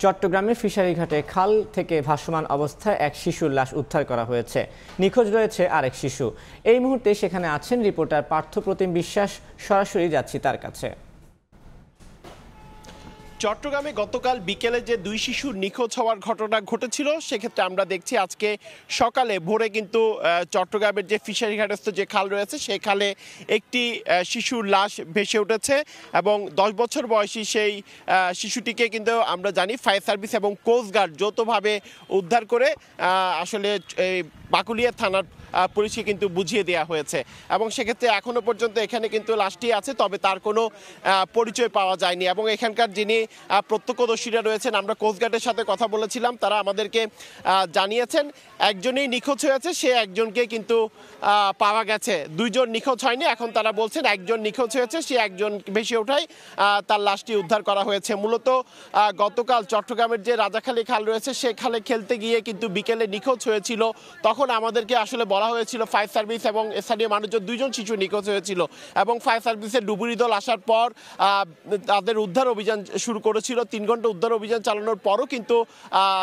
চট্টগ্রামের ফিশারিঘাটে খাল থেকে ভাসমান অবস্থায় এক শিশুর লাশ উদ্ধার করা হয়েছে। নিখোঁজ রয়েছে আরেক শিশু। এই মুহূর্তে সেখানে আছেন রিপোর্টার পার্থপ্রতিম বিশ্বাস। সরাসরি যাচ্ছি তার কাছে। চট্টগ্রামে গতকাল বিকেলে যে দুই শিশুর নিখোঁজ হওয়ার ঘটনা ঘটেছিল, সেক্ষেত্রে আমরা দেখছি আজকে সকালে ভোরে কিন্তু চট্টগ্রামের যে ফিশারিঘাটস্থ যে খাল রয়েছে সেই খালে একটি শিশুর লাশ ভেসে উঠেছে এবং 10 বছর বয়সী সেই শিশুটিকে কিন্তু আমরা জানি ফায়ার সার্ভিস এবং কোস্টগার্ড যৌথভাবে উদ্ধার করে আসলে বাকুলিয়া থানার পুলিশকে কিন্তু বুঝিয়ে দেওয়া হয়েছে এবং সেক্ষেত্রে এখনো পর্যন্ত এখানে কিন্তু লাশটি আছে, তবে তার কোনো পরিচয় পাওয়া যায়নি এবং এখানকার যিনি প্রত্যক্ষদর্শীরা রয়েছেন, আমরা কোস্টগার্ডের সাথে কথা বলেছিলাম, তারা আমাদেরকে জানিয়েছেন একজনই নিখোঁজ হয়েছে, সে একজনকে কিন্তু পাওয়া গেছে, দুইজন নিখোঁজ হয়নি। এখন তারা বলছেন একজন নিখোঁজ হয়েছে, সে একজন ভেসে ওঠায় তার লাশটি উদ্ধার করা হয়েছে। মূলত গতকাল চট্টগ্রামের যে রাজাখালী খাল রয়েছে সেই খালে খেলতে গিয়ে কিন্তু বিকেলে নিখোঁজ হয়েছিল। তখন আমাদেরকে আসলে বলা হয়েছিল ফায়ার সার্ভিস এবং স্থানীয় মানুষজন, দুইজন শিশু নিখোঁজ হয়েছিল এবং ফায়ার সার্ভিসের ডুবুরি দল আসার পর তাদের উদ্ধার অভিযান শুরু করেছিল। 3 ঘন্টা উদ্ধার অভিযান চালানোর পরও কিন্তু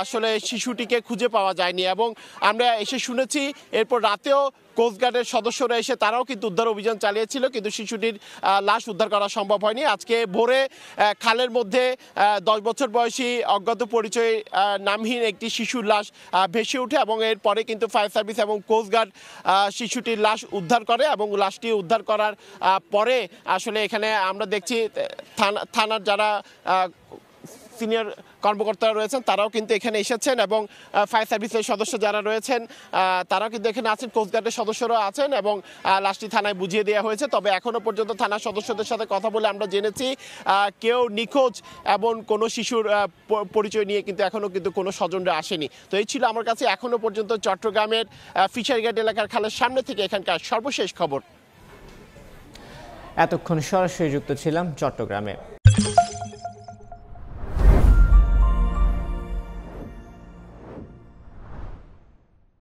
আসলে শিশুটিকে খুঁজে পাওয়া যায়নি এবং আমরা এসে শুনেছি এরপর রাতেও কোস্টগার্ডের সদস্যরা এসে তারাও কিন্তু উদ্ধার অভিযান চালিয়েছিল, কিন্তু শিশুটির লাশ উদ্ধার করা সম্ভব হয়নি। আজকে ভোরে খালের মধ্যে 10 বছর বয়সী অজ্ঞাত পরিচয় নামহীন একটি শিশুর লাশ ভেসে ওঠে এবং এরপরে কিন্তু ফায়ার সার্ভিস এবং কোস্টগার্ড শিশুটির লাশ উদ্ধার করে এবং লাশটি উদ্ধার করার পরে আসলে এখানে আমরা দেখছি থানার যারা সিনিয়র কর্মকর্তারা রয়েছেন তারাও কিন্তু এখানে এসেছেন এবং ফায়ার সার্ভিসের সদস্য যারা রয়েছেন তারাও কিন্তু এখানে আছেন, কোস্টগার্ডের সদস্যরা আছেন এবং লাশটি থানায় বুঝিয়ে দেওয়া হয়েছে। তবে এখনো পর্যন্ত থানার সদস্যদের সাথে কথা বলে আমরা জেনেছি কেউ নিখোঁজ এবং কোনো শিশুর পরিচয় নিয়ে কিন্তু এখনো কিন্তু কোনো স্বজনরা আসেনি। তো এই ছিল আমার কাছে এখনো পর্যন্ত চট্টগ্রামের ফিশারিঘাট এলাকার খালের সামনে থেকে এখানকার সর্বশেষ খবর। এতক্ষণ সরাসরি যুক্ত ছিলাম চট্টগ্রামে।